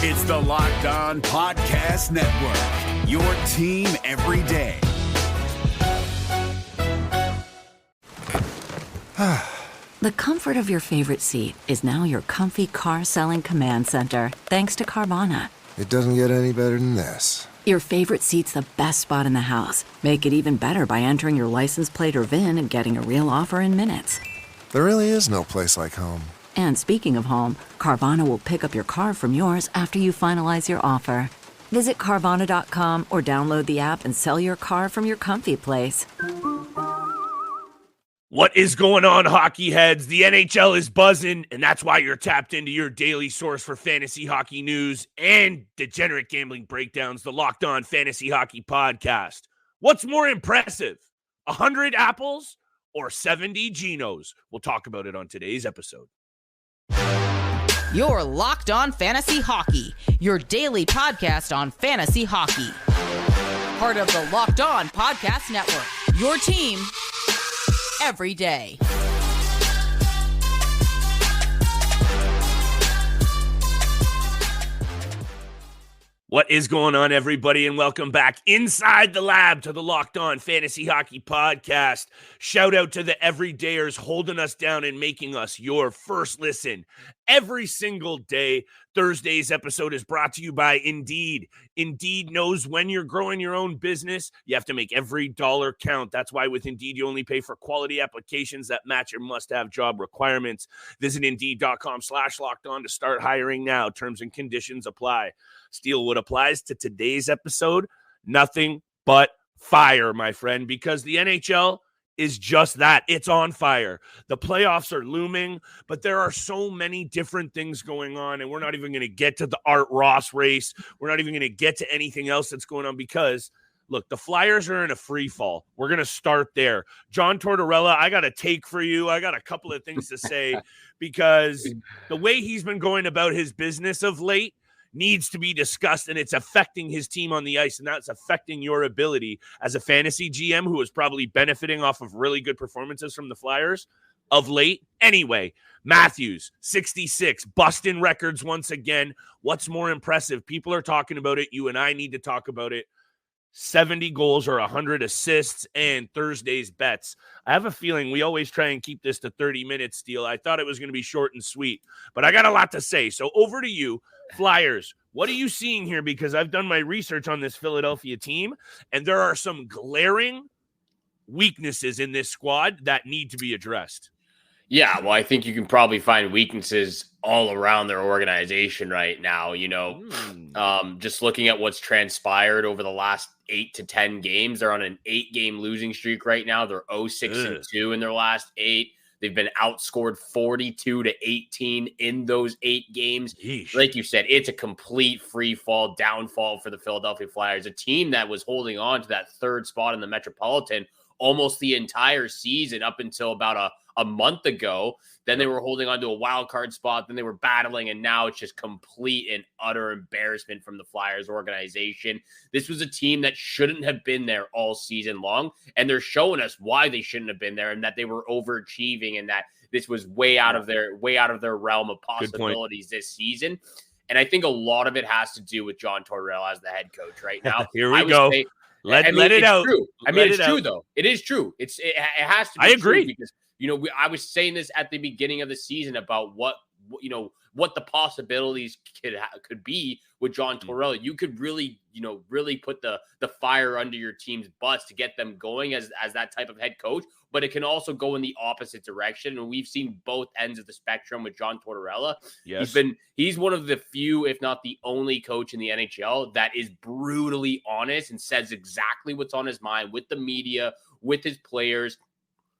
It's the Locked On Podcast Network, your team every day. The comfort of your favorite seat is now your comfy car selling command center, thanks to Carvana. It doesn't get any better than this. Your favorite seat's the best spot in the house. Make it even better by entering your license plate or VIN and getting a real offer in minutes. There really is no place like home. And speaking of home, Carvana will pick up your car from yours after you finalize your offer. Visit Carvana.com or download the app and sell your car from your comfy place. What is going on, hockey heads? The NHL is buzzing, and that's why you're tapped into your daily source for fantasy hockey news and degenerate gambling breakdowns, the Locked On Fantasy Hockey Podcast. What's more impressive, 100 apples or 70 Genos? We'll talk about it on today's episode. You're Locked On Fantasy Hockey, your daily podcast on fantasy hockey. Part of the Locked On Podcast Network, your team every day. What is going on, everybody, and welcome back inside the lab to the Locked On Fantasy Hockey Podcast. Shout out to the everydayers holding us down and making us your first listen every single day. Thursday's episode is brought to you by Indeed. Indeed knows when you're growing your own business, you have to make every dollar count. That's why with Indeed, you only pay for quality applications that match your must-have job requirements. Visit Indeed.com/lockedon to start hiring now. Terms and conditions apply. Steal what applies to today's episode. Nothing but fire, my friend, because the NHL is just that. It's on fire. The playoffs are looming, but there are so many different things going on, and we're not even going to get to the Art Ross race. We're not even going to get to anything else that's going on because, look, the Flyers are in a free fall. We're going to start there. John Tortorella, I got a take for you. I got a couple of things to say because the way he's been going about his business of late needs to be discussed, and it's affecting his team on the ice, and that's affecting your ability as a fantasy GM who is probably benefiting off of really good performances from the Flyers of late. Anyway, Matthews, 66, busting records once again. What's more impressive? People are talking about it. You and I need to talk about it. 70 goals or 100 assists and Thursday's bets. I have a feeling we always try and keep this to 30 minutes, Steele. I thought it was going to be short and sweet, but I got a lot to say. So over to you, Flyers. What are you seeing here? Because I've done my research on this Philadelphia team, and there are some glaring weaknesses in this squad that need to be addressed. Yeah, well, I think you can probably find weaknesses all around their organization right now. You know, just looking at what's transpired over the last 8 to 10 games, they're on an 8-game losing streak right now. They're 0-6-2 in their last 8. They've been outscored 42-18 in those 8 games. Yeesh. Like you said, it's a complete free fall, downfall for the Philadelphia Flyers, a team that was holding on to that third spot in the Metropolitan almost the entire season up until about a month ago. Then they were holding on to a wild card spot. Then they were battling, and now it's just complete and utter embarrassment from the Flyers organization. This was a team that shouldn't have been there all season long, and they're showing us why they shouldn't have been there and that they were overachieving and that this was way out of their realm of possibilities this season. And I think a lot of it has to do with John Tortorella as the head coach right now. Here we go. Let it out. True. I mean, it's true, though. It is true. It has to be. I agree. True because, you know, I was saying this at the beginning of the season about what the possibilities could be with John Tortorella. You could really put the fire under your team's butts to get them going as that type of head coach. But it can also go in the opposite direction. And we've seen both ends of the spectrum with John Tortorella. Yes. He's one of the few, if not the only coach in the NHL that is brutally honest and says exactly what's on his mind with the media, with his players.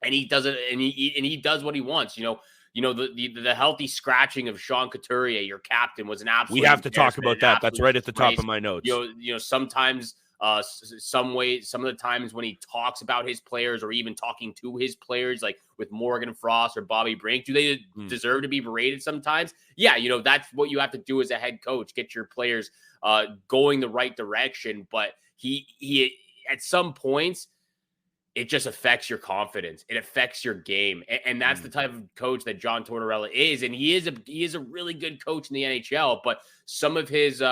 And he does it, and he does what he wants. You know, the healthy scratching of Sean Couturier, your captain, was an absolute. We have to talk about that. That's right at the top of my notes. You know, sometimes, some of the times when he talks about his players or even talking to his players, like with Morgan Frost or Bobby Brink, do they deserve to be berated sometimes? Yeah, you know, that's what you have to do as a head coach, get your players going the right direction. But he at some points, it just affects your confidence. It affects your game. And that's the type of coach that John Tortorella is. And he is a really good coach in the NHL, but some of his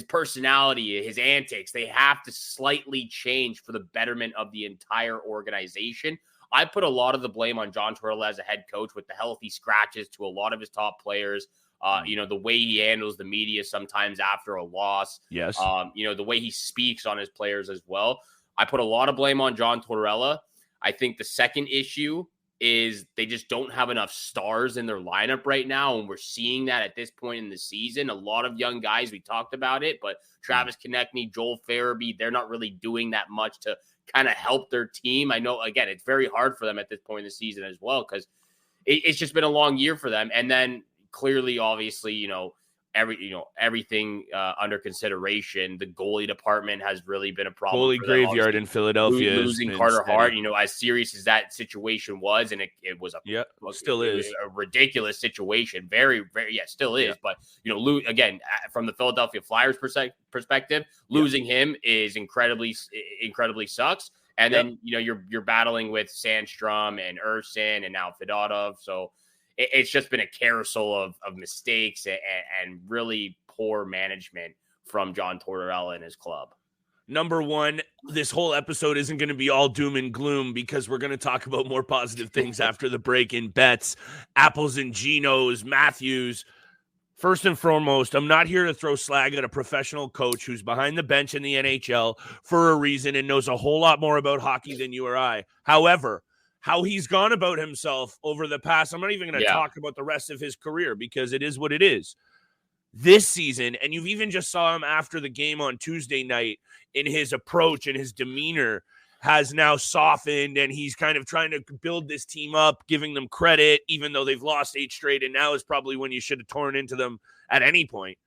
personality, his antics, they have to slightly change for the betterment of the entire organization. I put a lot of the blame on John Tortorella as a head coach with the healthy scratches to a lot of his top players. The way he handles the media sometimes after a loss. Yes. The way he speaks on his players as well. I put a lot of blame on John Tortorella. I think the second issue is they just don't have enough stars in their lineup right now, and we're seeing that at this point in the season. A lot of young guys, we talked about it, but Travis Konechny, Joel Farabee, they're not really doing that much to kind of help their team. I know, again, it's very hard for them at this point in the season as well because it's just been a long year for them. And then clearly, obviously, everything under consideration. The goalie department has really been a problem. Goalie graveyard in Philadelphia. Losing Carter Hart, as serious as that situation was, and it was still is a ridiculous situation. Very, very, still is. Yeah. But again, from the Philadelphia Flyers perspective, losing him is incredibly sucks. And then you're battling with Sandstrom and Ersin and now Fedotov. So it's just been a carousel of mistakes and really poor management from John Tortorella and his club. Number one, this whole episode isn't going to be all doom and gloom because we're going to talk about more positive things after the break in bets, Apples and Genos, Matthews. First and foremost, I'm not here to throw slag at a professional coach who's behind the bench in the NHL for a reason and knows a whole lot more about hockey than you or I. However, how he's gone about himself over the past, I'm not even going to talk about the rest of his career because it is what it is. This season, and you've even just saw him after the game on Tuesday night in his approach and his demeanor has now softened, and he's kind of trying to build this team up, giving them credit, even though they've lost 8 straight, and now is probably when you should have torn into them at any point.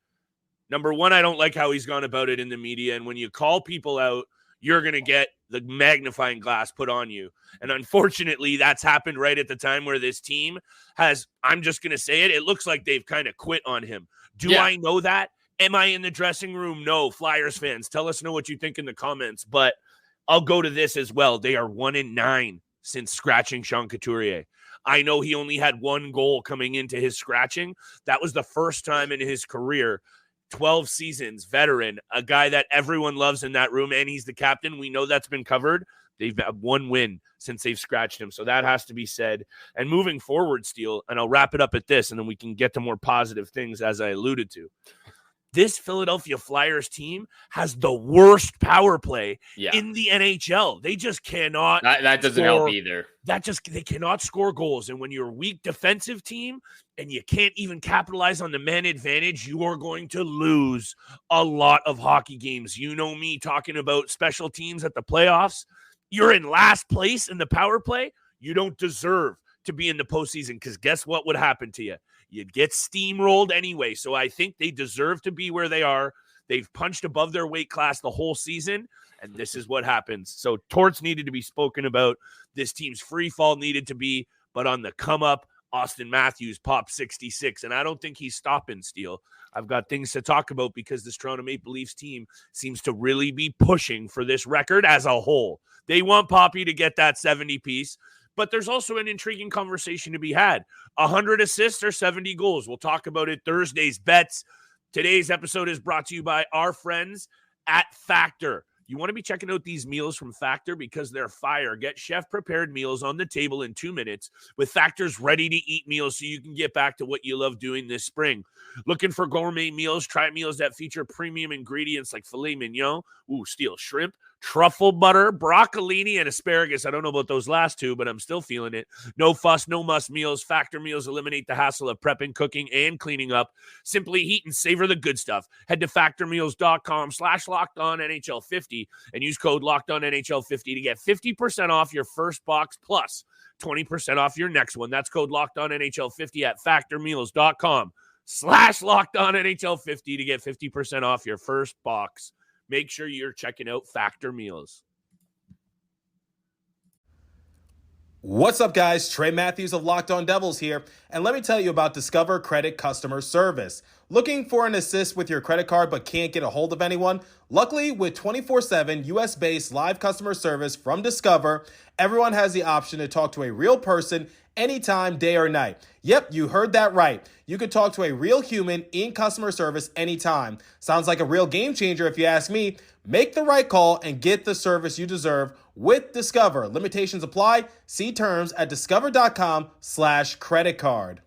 Number one, I don't like how he's gone about it in the media, and when you call people out, you're going to get the magnifying glass put on you. And unfortunately, that's happened right at the time where this team has, I'm just going to say it, it looks like they've kind of quit on him. Do I know that? Am I in the dressing room? No. Flyers fans, tell us what you think in the comments. But I'll go to this as well. They are 1-9 since scratching Sean Couturier. I know he only had 1 goal coming into his scratching. That was the first time in his career. 12 seasons, veteran, a guy that everyone loves in that room, and he's the captain. We know that's been covered. They've had 1 win since they've scratched him, so that has to be said. And moving forward, Steele, and I'll wrap it up at this, and then we can get to more positive things, as I alluded to. This Philadelphia Flyers team has the worst power play in the NHL. They just cannot. That doesn't help either. They cannot score goals. And when you're a weak defensive team and you can't even capitalize on the man advantage, you are going to lose a lot of hockey games. You know me talking about special teams at the playoffs. You're in last place in the power play. You don't deserve to be in the postseason because guess what would happen to you? You'd get steamrolled anyway. So I think they deserve to be where they are. They've punched above their weight class the whole season, and this is what happens. So Torts needed to be spoken about. This team's free fall needed to be, but on the come up, Auston Matthews popped 66, and I don't think he's stopping, Steele. I've got things to talk about because this Toronto Maple Leafs team seems to really be pushing for this record as a whole. They want Poppy to get that 70-piece. But there's also an intriguing conversation to be had. 100 assists or 70 goals. We'll talk about it Thursday's bets. Today's episode is brought to you by our friends at Factor. You want to be checking out these meals from Factor because they're fire. Get chef-prepared meals on the table in 2 minutes with Factor's ready-to-eat meals so you can get back to what you love doing this spring. Looking for gourmet meals? Try meals that feature premium ingredients like filet mignon, Steele, shrimp, truffle butter, broccolini, and asparagus. I don't know about those last two, but I'm still feeling it. No fuss, no muss meals. Factor meals eliminate the hassle of prepping, cooking, and cleaning up. Simply heat and savor the good stuff. Head to factormeals.com/LockedOnNHL50 and use code LockedOnNHL50 to get 50% off your first box plus 20% off your next one. That's code LockedOnNHL50 at factormeals.com/LockedOnNHL50 to get 50% off your first box. Make sure you're checking out Factor Meals. What's up, guys? Trey Matthews of Locked On Devils here, and let me tell you about Discover Credit Customer Service. Looking for an assist with your credit card but can't get a hold of anyone? Luckily, with 24/7 US-based live customer service from Discover, everyone has the option to talk to a real person anytime, day or night. Yep, you heard that right. You could talk to a real human in customer service anytime. Sounds like a real game changer if you ask me. Make the right call and get the service you deserve with Discover. Limitations apply. See terms at discover.com/creditcard.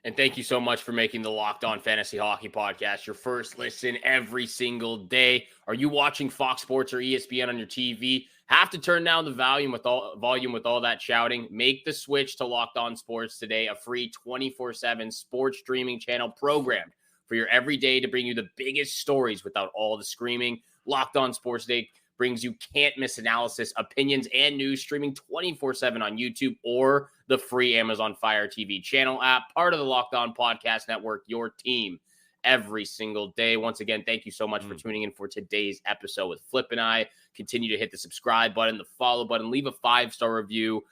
And thank you so much for making the Locked On Fantasy Hockey Podcast your first listen every single day. Are you watching Fox Sports or ESPN on your TV? Have to turn down the volume with all that shouting. Make the switch to Locked On Sports today, a free 24/7 sports streaming channel programmed for your everyday to bring you the biggest stories without all the screaming. Locked On Sports Day brings you can't-miss analysis, opinions, and news streaming 24/7 on YouTube or the free Amazon Fire TV channel app, part of the Locked On Podcast Network, your team every single day. Once again, thank you so much for tuning in for today's episode with Flip and I. Continue to hit the subscribe button, the follow button, leave a 5-star review.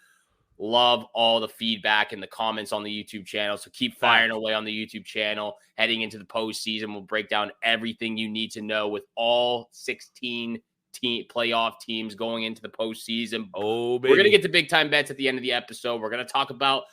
Love all the feedback and the comments on the YouTube channel. So keep firing away on the YouTube channel. Heading into the postseason, we'll break down everything you need to know with all 16 playoff teams going into the postseason. Oh, baby. We're going to get to big time bets at the end of the episode. We're going to talk about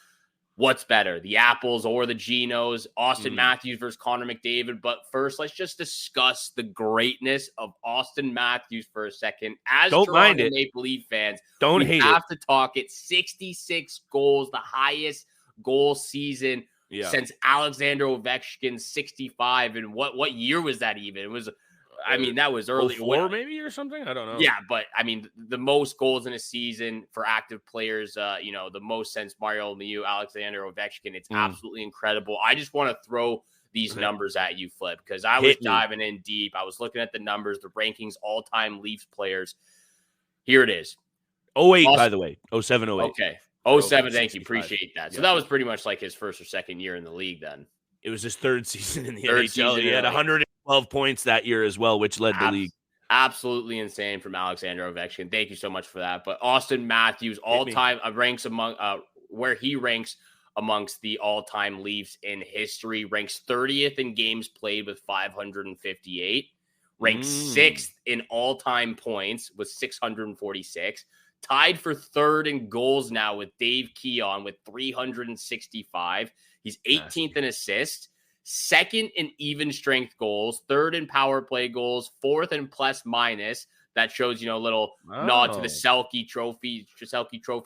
what's better, the Apples or the Genos, Auston Matthews versus Connor McDavid. But first, let's just discuss the greatness of Auston Matthews for a second. As Toronto Maple Leaf fans, we have to talk it. 66 goals, the highest goal season since Alexander Ovechkin's 65. And what year was that even? It was, I mean, that was early. 04 maybe or something? I don't know. Yeah, but I mean, the most goals in a season for active players, the most since Mario Lemieux, Alexander Ovechkin. It's absolutely incredible. I just want to throw these numbers at you, Flip, because I was diving in deep. I was looking at the numbers, the rankings, all-time Leafs players. Here it is. 08, by the way. 07, 08. Okay. 07, thank you. Appreciate that. So that was pretty much like his first or second year in the league then. It was his third season in the NHL. He had 112 points that year as well, which led the league. Absolutely insane from Alexander Ovechkin. Thank you so much for that. But Auston Matthews, all-time ranks among where he ranks amongst the all-time Leafs in history, ranks 30th in games played with 558, ranks 6th in all-time points with 646, tied for third in goals now with Dave Keon with 365. He's 18th in assists, second in even strength goals, third in power play goals, fourth in plus minus. That shows, a little nod to the Selke Trophy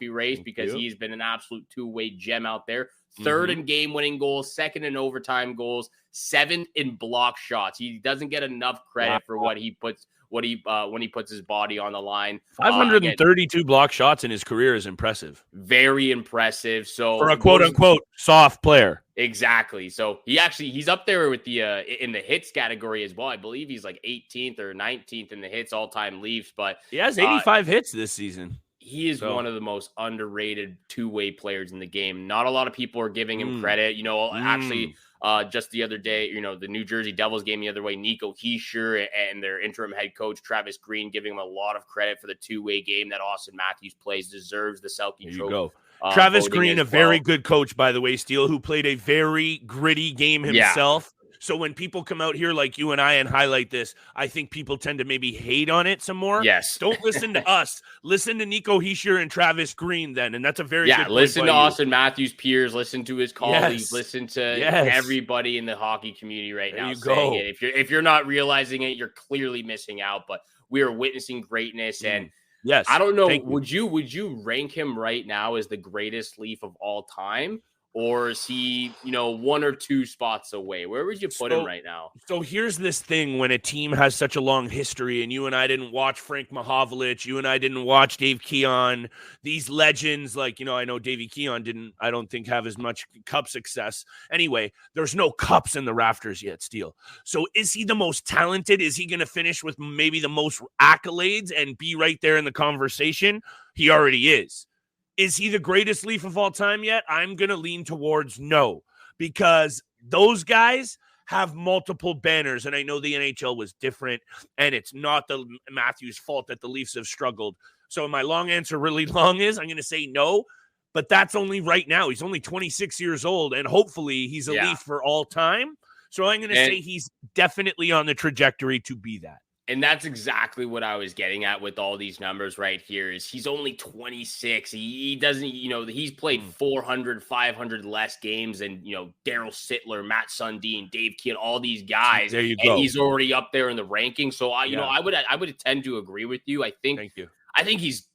race because he's been an absolute two-way gem out there. Third in game-winning goals, second in overtime goals, seventh in block shots. He doesn't get enough credit for what he puts when he puts his body on the line. 532 block shots in his career is impressive. Very impressive. So for a quote-unquote soft player. Exactly. So he's up there with the in the hits category as well. I believe he's like 18th or 19th in the hits all-time Leafs, but he has 85 hits this season. He is one of the most underrated two-way players in the game. Not a lot of people are giving him credit. Actually, just the other day, the New Jersey Devils game the other way, Nico Hischier and their interim head coach, Travis Green, giving him a lot of credit for the two-way game that Auston Matthews plays, deserves the Selke Trophy. Travis Green, a very good coach, by the way, Steele, who played a very gritty game himself. So when people come out here like you and I and highlight this, I think people tend to maybe hate on it some more. Yes. Don't listen to us. Listen to Nico Hischier and Travis Green then, and that's a very good point. Listen to Auston Matthews' peers, listen to his colleagues, listen to everybody in the hocky community right now saying it. If you're not realizing it, you're clearly missing out, but we are witnessing greatness and yes. I don't know, would you rank him right now as the greatest Leaf of all time? Or is he, one or two spots away? Where would you put him right now? So here's this thing when a team has such a long history, and you and I didn't watch Frank Mahovlich, you and I didn't watch Dave Keon, these legends, like, I know Davey Keon I don't think have as much cup success. Anyway, there's no cups in the rafters yet, Steele. So is he the most talented? Is he going to finish with maybe the most accolades and be right there in the conversation? He already is. Is he the greatest Leaf of all time yet? I'm going to lean towards no, because those guys have multiple banners, and I know the NHL was different, and it's not the Matthews' fault that the Leafs have struggled. So my long answer really long is I'm going to say no, but that's only right now. He's only 26 years old, and hopefully he's a Leaf for all time. So I'm going to say he's definitely on the trajectory to be that. And that's exactly what I was getting at with all these numbers right here is he's only 26. He doesn't, he's played 400, 500 less games than, Daryl Sittler, Matt Sundin, Dave Keane, all these guys. There you go. And he's already up there in the ranking. So I would tend to agree with you. Thank you. I think he's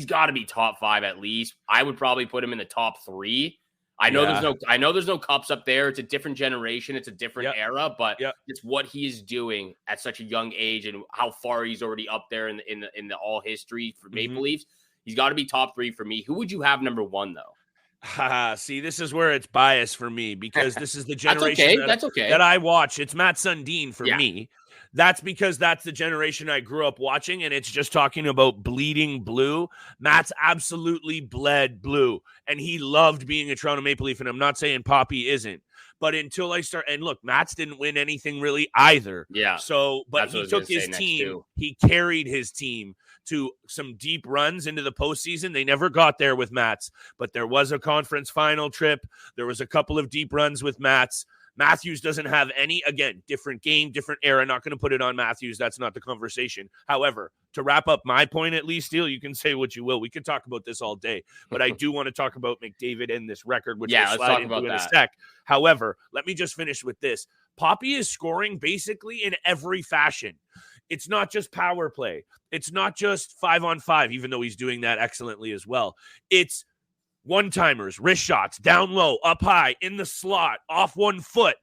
got to be top 5 at least. I would probably put him in the top 3. I know there's no cups up there. It's a different generation. It's a different era, but it's what he is doing at such a young age and how far he's already up there in the all history for Maple Leafs. He's got to be top 3 for me. Who would you have number 1 though? See, this is where it's biased for me because this is the generation that I watch. It's Matt Sundin for me. That's because that's the generation I grew up watching, and it's just talking about bleeding blue. Matt's absolutely bled blue, and he loved being a Toronto Maple Leaf, and I'm not saying Poppy isn't. But until I start, and look, Matt's didn't win anything really either. Yeah. So, but he took his team, he carried his team to some deep runs into the postseason. They never got there with Matt's, but there was a conference final trip. There was a couple of deep runs with Matt's. Matthews doesn't have any, again, different game, different era. Not going to put it on Matthews. That's not the conversation. However, to wrap up my point at least, Steele, you can say what you will. We could talk about this all day, but I do want to talk about McDavid and this record, which we'll slide into in a sec. However, let me just finish with this. Poppy is scoring basically in every fashion. It's not just power play. It's not just 5-on-5, even though he's doing that excellently as well. It's one-timers, wrist shots, down low, up high, in the slot, off one foot,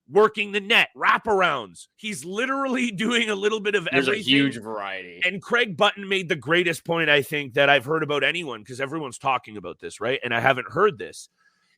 working the net, wraparounds. He's literally doing a little bit of everything. There's a huge variety. And Craig Button made the greatest point, I think, that I've heard about anyone, because everyone's talking about this, right? And I haven't heard this.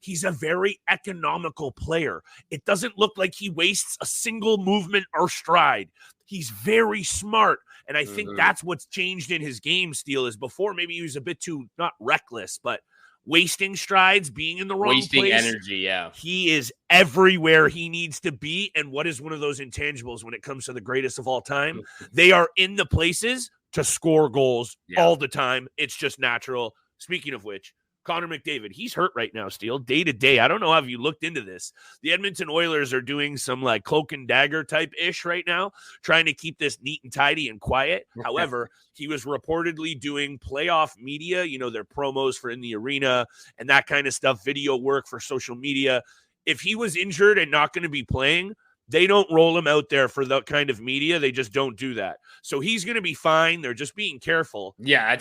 He's a very economical player. It doesn't look like he wastes a single movement or stride. He's very smart. And I think that's what's changed in his game, Steele, is before maybe he was a bit too, not reckless, but wasting strides, being in the wrong place. Wasting energy, He is everywhere he needs to be. And what is one of those intangibles when it comes to the greatest of all time? They are in the places to score goals all the time. It's just natural. Speaking of which, Connor McDavid, he's hurt right now, Steele, day to day. I don't know if you looked into this. The Edmonton Oilers are doing some like cloak and dagger type ish right now, trying to keep this neat and tidy and quiet. However, he was reportedly doing playoff media, their promos for in the arena and that kind of stuff, video work for social media. If he was injured and not going to be playing, they don't roll him out there for that kind of media. They just don't do that. So he's going to be fine. They're just being careful. Yeah,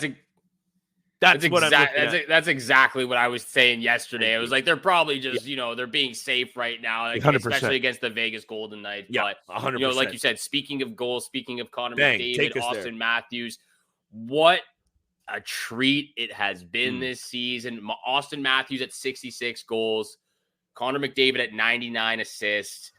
That's exactly what I was saying yesterday. It was like they're probably just, they're being safe right now, like, especially against the Vegas Golden Knights. Yeah, but 100%. Like you said, speaking of goals, speaking of Connor McDavid, Auston Matthews, what a treat it has been this season. Auston Matthews at 66 goals, Connor McDavid at 99 assists.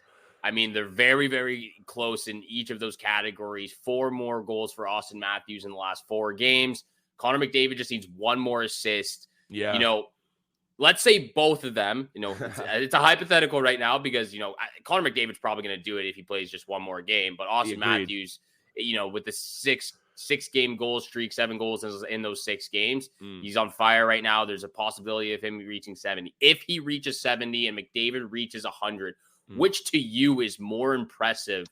I mean, they're very, very close in each of those categories. 4 more goals for Auston Matthews in the last 4 games. Connor McDavid just needs 1 more assist. Yeah. Let's say both of them, it's a hypothetical right now because, Connor McDavid's probably going to do it if he plays just 1 more game. But Auston Matthews, with the 6-game goal streak, 7 goals in those 6 games, he's on fire right now. There's a possibility of him reaching 70. If he reaches 70 and McDavid reaches 100, which to you is more impressive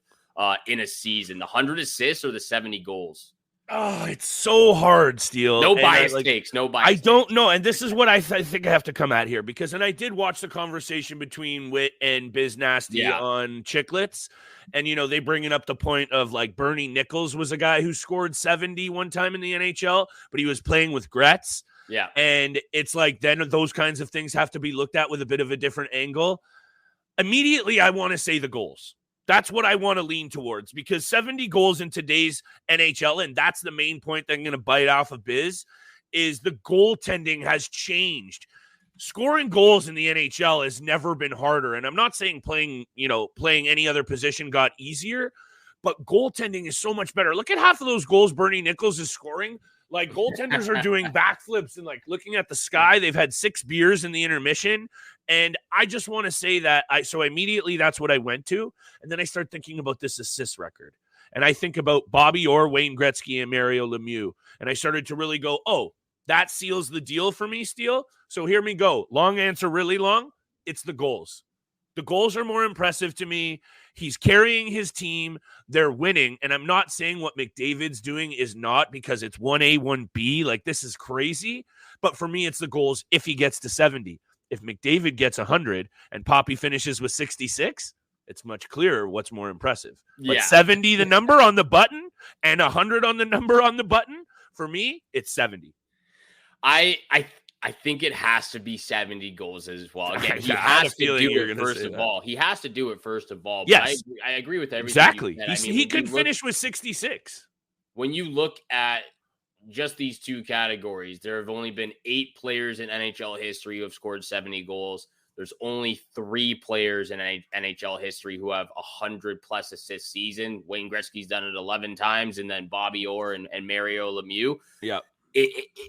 in a season, the 100 assists or the 70 goals? Oh, it's so hard, Steele. No bias takes. I don't know. And this is what I think I have to come at here because, and I did watch the conversation between Witt and Biz Nasty on Chicklets. And, they bringing up the point of like Bernie Nichols was a guy who scored 70 one time in the NHL, but he was playing with Gretz. Yeah. And it's like, then those kinds of things have to be looked at with a bit of a different angle. Immediately, I want to say the goals. That's what I want to lean towards because 70 goals in today's NHL, and that's the main point that I'm going to bite off of Biz, is the goaltending has changed. Scoring goals in the NHL has never been harder. And I'm not saying playing any other position got easier, but goaltending is so much better. Look at half of those goals Bernie Nichols is scoring. Like goaltenders are doing backflips and like looking at the sky. They've had 6 beers in the intermission. And I just want to say that so immediately that's what I went to. And then I start thinking about this assist record. and I think about Bobby Orr, Wayne Gretzky, and Mario Lemieux, and I started to really go, oh, that seals the deal for me, Steele. So hear me go. Long answer, really long. It's the goals. The goals are more impressive to me. He's carrying his team. They're winning. And I'm not saying what McDavid's doing is not, because it's 1A, 1B. Like, this is crazy. But for me, it's the goals if he gets to 70. If McDavid gets 100 and Poppy finishes with 66, it's much clearer what's more impressive. But 70, the number on the button, and 100 on the number on the button, for me, it's 70. I think it has to be 70 goals as well. Again, he I has to do you're it gonna first say of that. all. He has to do it first of all. Yes. But I agree with everything. Exactly. You said. He could finish with 66. When you look at just these two categories, there have only been 8 players in NHL history who have scored 70 goals. There's only 3 players in NHL history who have 100-plus assist season. Wayne Gretzky's done it 11 times, and then Bobby Orr and Mario Lemieux. Yeah.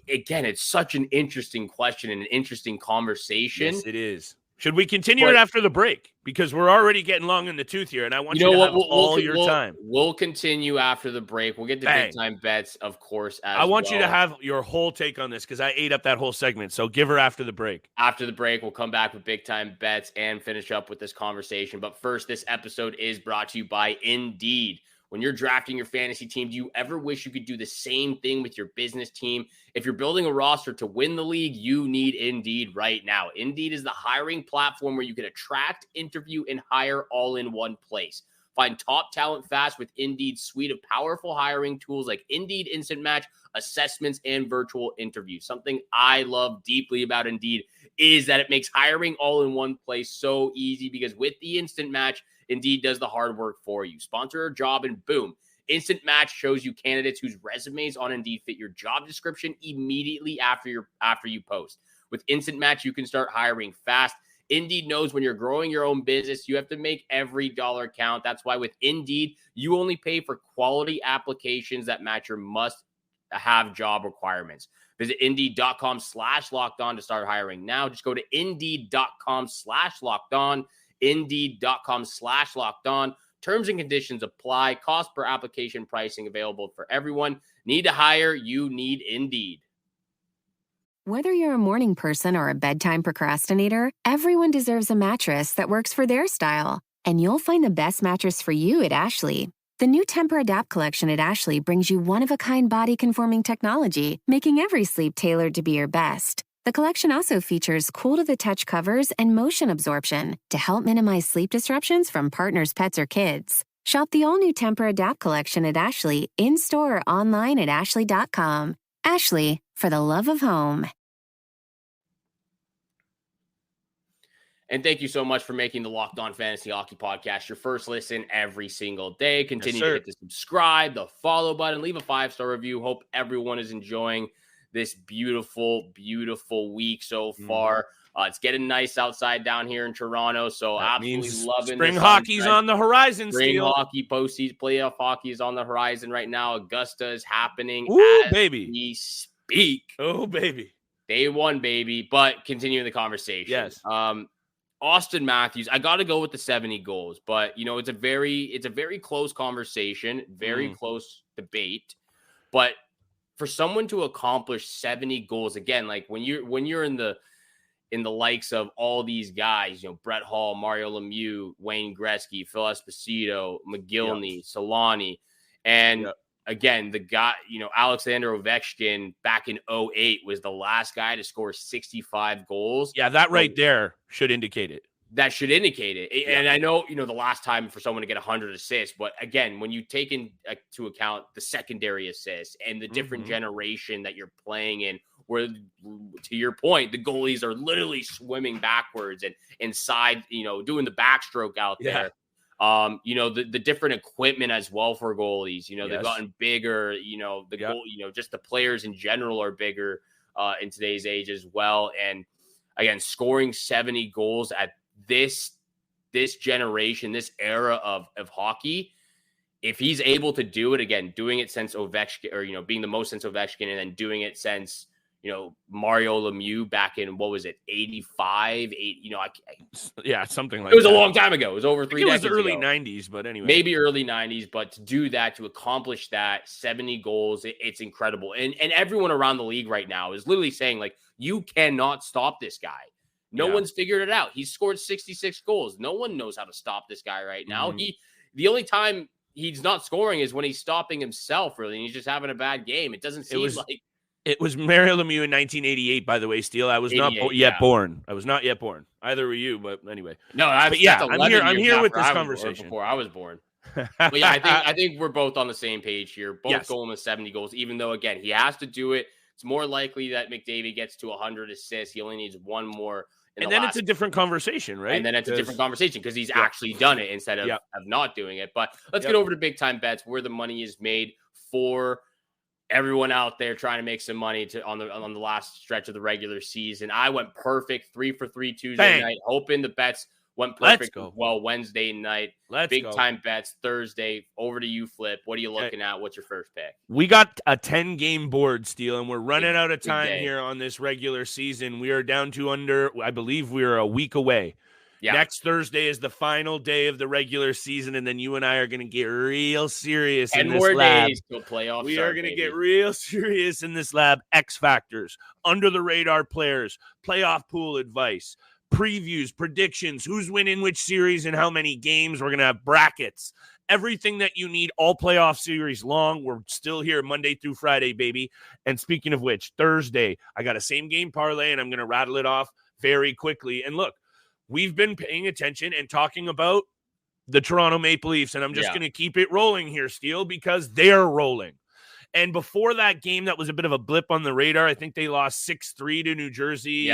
Again, it's such an interesting question and an interesting conversation. Yes, it is. Should we continue it after the break? Because we're already getting long in the tooth here, and I want you to have all your time. We'll continue after the break. We'll get to big time bets, of course. I want you to have your whole take on this, because I ate up that whole segment. So give her after the break. After the break, we'll come back with big time bets and finish up with this conversation. But first, this episode is brought to you by Indeed. When you're drafting your fantasy team, do you ever wish you could do the same thing with your business team? If you're building a roster to win the league, you need Indeed right now. Indeed is the hiring platform where you can attract, interview, and hire all in one place. Find top talent fast with Indeed's suite of powerful hiring tools like Indeed Instant Match, assessments, and virtual interviews. Something I love deeply about Indeed is that it makes hiring all in one place so easy, because with the Instant Match, Indeed does the hard work for you. Sponsor a job and boom, Instant Match shows you candidates whose resumes on Indeed fit your job description immediately after you post. With Instant Match, you can start hiring fast. Indeed knows when you're growing your own business, you have to make every dollar count. That's why with Indeed, you only pay for quality applications that match your must-have job requirements. Visit Indeed.com/lockedon to start hiring now. Just go to Indeed.com/lockedon. Indeed.com/lockedon. Terms and conditions apply. Cost per application pricing available for everyone. Need to hire? You need Indeed. Whether you're a morning person or a bedtime procrastinator, everyone deserves a mattress that works for their style. And you'll find the best mattress for you at Ashley. The new Temper-Adapt collection at Ashley brings you one-of-a-kind body-conforming technology, making every sleep tailored to be your best. The collection also features cool-to-the-touch covers and motion absorption to help minimize sleep disruptions from partners, pets, or kids. Shop the all-new Temper-Adapt collection at Ashley, in-store or online at ashley.com. Ashley, for the love of home. And thank you so much for making the Locked On Fantasy Hockey Podcast your first listen every single day. Continue to hit the subscribe, the follow button, leave a 5-star review. Hope everyone is enjoying this beautiful, beautiful week so far. It's getting nice outside down here in Toronto, so that absolutely loving spring hockey's on the horizon. Spring hockey, postseason playoff hockey is on the horizon right now. Augusta is happening as we speak. Oh, baby. Day one, baby. But continuing the conversation. Yes. Auston Matthews, I got to go with the 70 goals, but it's a very close conversation, very close debate. But for someone to accomplish 70 goals, again, like when you're in the likes of all these guys, Brett Hall, Mario Lemieux, Wayne Gretzky, Phil Esposito, McGillney, Solani, and again, the guy, Alexander Ovechkin back in 2008 was the last guy to score 65 goals. Yeah, that right there should indicate it. That should indicate it. Yeah. And I know, the last time for someone to get 100 assists, but again, when you take into account the secondary assists and the different generation that you're playing in, where, to your point, the goalies are literally swimming backwards and inside, doing the backstroke out there. The different equipment as well for goalies, they've gotten bigger, goal, just the players in general are bigger in today's age as well. And again, scoring 70 goals at this generation, this era of hockey, if he's able to do it again, doing it since Ovechkin, or being the most since Ovechkin, and then doing it since Mario Lemieux back in, what was it, 85? Something like that. It was a long time ago. It was over 3 decades ago. It was the early 90s, but anyway. Maybe early 90s, but to do that, to accomplish that, 70 goals, it's incredible. And everyone around the league right now is literally saying, like, you cannot stop this guy. No one's figured it out. He's scored 66 goals. No one knows how to stop this guy right now. The only time he's not scoring is when he's stopping himself, really, and he's just having a bad game. It doesn't seem like... It was Mario Lemieux in 1988, by the way, Steele. I was not yet born. I was not yet born. Either were you, but anyway. No, I'm here with this conversation. Before I was born. But yeah, I think we're both on the same page here. Both going with 70 goals, even though, again, he has to do it. It's more likely that McDavid gets to 100 assists. He only needs one more. And then it's a different conversation, right? And then it's a different conversation because he's actually done it instead of not doing it. But let's get over to big time bets, where the money is made for everyone out there trying to make some money on the last stretch of the regular season. I went perfect 3 for 3 Tuesday night, hoping the bets went perfect. Well, Wednesday night, big time bets Thursday. Over to you, Flip. What are you looking at? What's your first pick? We got a 10-game board, Steele, and we're running out of time here on this regular season. We are down to I believe we are a week away. Yeah. Next Thursday is the final day of the regular season, and then you and I are going to get real serious in this lab. 10 more days till playoffs. We are going to get real serious in this lab. X factors, under the radar players, playoff pool advice, previews, predictions, who's winning which series and how many games. We're going to have brackets, everything that you need all playoff series long. We're still here Monday through Friday, baby. And speaking of which, Thursday, I got a same game parlay, and I'm going to rattle it off very quickly. And look, we've been paying attention and talking about the Toronto Maple Leafs, and I'm just going to keep it rolling here, Steele, because they're rolling. And before that game, that was a bit of a blip on the radar. I think they lost 6-3 to New Jersey.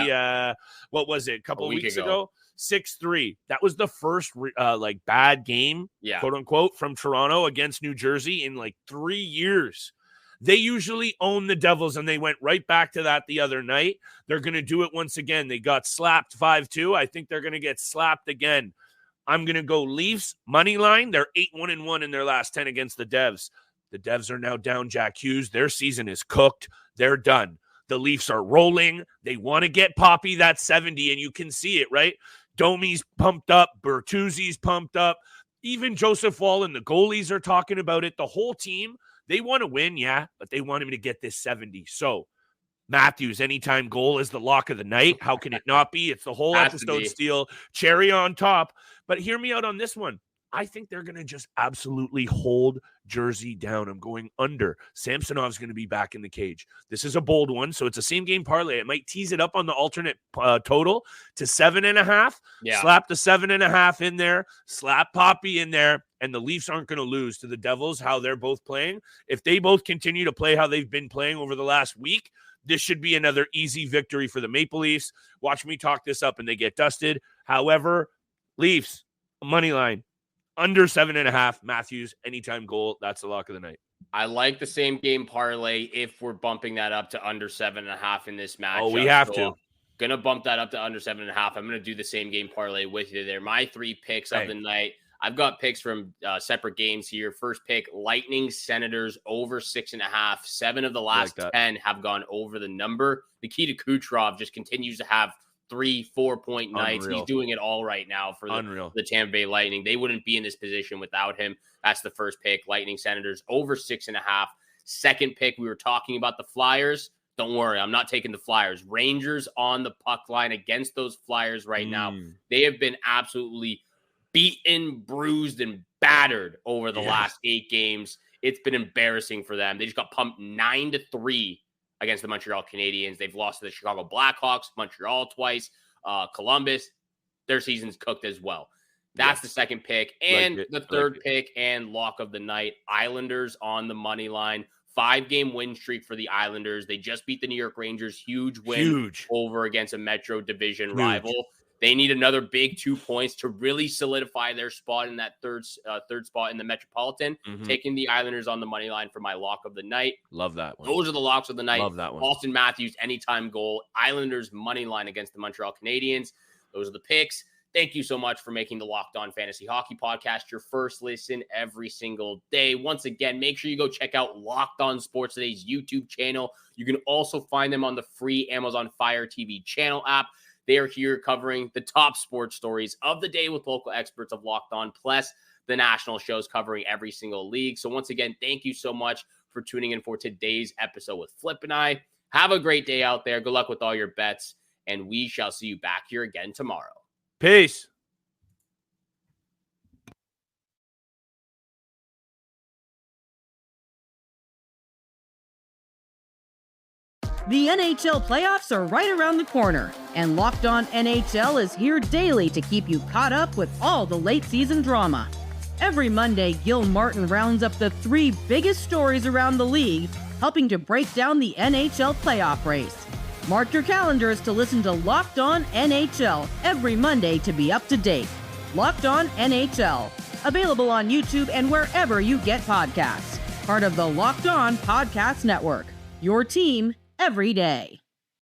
What was it? A couple of weeks ago? 6-3. That was the first bad game, quote unquote, from Toronto against New Jersey in like 3 years. They usually own the Devils, and they went right back to that the other night. They're going to do it once again. They got slapped 5-2. I think they're going to get slapped again. I'm going to go Leafs money line. They're 8-1-1 in their last 10 against the Devs. The Devs are now down Jack Hughes. Their season is cooked. They're done. The Leafs are rolling. They want to get Poppy that 70, and you can see it, right? Domi's pumped up. Bertuzzi's pumped up. Even Joseph Wall and the goalies are talking about it. The whole team, they want to win, but they want him to get this 70. So, Matthews, anytime goal is the lock of the night. How can it not be? It's the whole episode, Steele. Cherry on top. But hear me out on this one. I think they're going to just absolutely hold Jersey down. I'm going under. Samsonov's going to be back in the cage. This is a bold one, so it's a same-game parlay. It might tease it up on the alternate total to 7.5. Slap the 7.5 in there. Slap Poppy in there. And the Leafs aren't going to lose to the Devils, how they're both playing. If they both continue to play how they've been playing over the last week, this should be another easy victory for the Maple Leafs. Watch me talk this up and they get dusted. However, Leafs, money line, under 7.5. Matthews, anytime goal. That's the lock of the night. I like the same game parlay if we're bumping that up to under 7.5 in this match. Oh, we have to. Going to bump that up to under 7.5. I'm going to do the same game parlay with you there. My 3 picks of the night. I've got picks from separate games here. First pick, Lightning Senators over 6.5. 7 of the last 10 have gone over the number. Nikita Kucherov just continues to have 3-4 point nights. He's doing it all right now for the Tampa Bay Lightning. They wouldn't be in this position without him. That's the first pick, Lightning Senators over 6.5. Second pick, we were talking about the Flyers. Don't worry, I'm not taking the Flyers. Rangers on the puck line against those Flyers right now. They have been absolutely beaten, bruised, and battered over the last 8 games. It's been embarrassing for them. They just got pumped 9-3 against the Montreal Canadiens. They've lost to the Chicago Blackhawks, Montreal twice, Columbus. Their season's cooked as well. That's the second pick. And the third pick and lock of the night, Islanders on the money line. 5-game win streak for the Islanders. They just beat the New York Rangers. Huge win over against a Metro Division rival. They need another big 2 points to really solidify their spot in that third spot in the Metropolitan. Taking the Islanders on the money line for my lock of the night. Love that one. Those are the locks of the night. Love that one. Auston Matthews, anytime goal. Islanders money line against the Montreal Canadiens. Those are the picks. thank you so much for making the Locked On Fantasy Hockey Podcast your first listen every single day. Once again, make sure you go check out Locked On Sports Today's YouTube channel. You can also find them on the free Amazon Fire TV channel app. They are here covering the top sports stories of the day with local experts of Locked On, plus the national shows covering every single league. So once again, thank you so much for tuning in for today's episode with Flip and I. Have a great day out there. Good luck with all your bets, and we shall see you back here again tomorrow. Peace. The NHL playoffs are right around the corner, and Locked On NHL is here daily to keep you caught up with all the late season drama. Every Monday, Gil Martin rounds up the 3 biggest stories around the league, helping to break down the NHL playoff race. Mark your calendars to listen to Locked On NHL every Monday to be up to date. Locked On NHL, available on YouTube and wherever you get podcasts. Part of the Locked On Podcast Network, your team every day.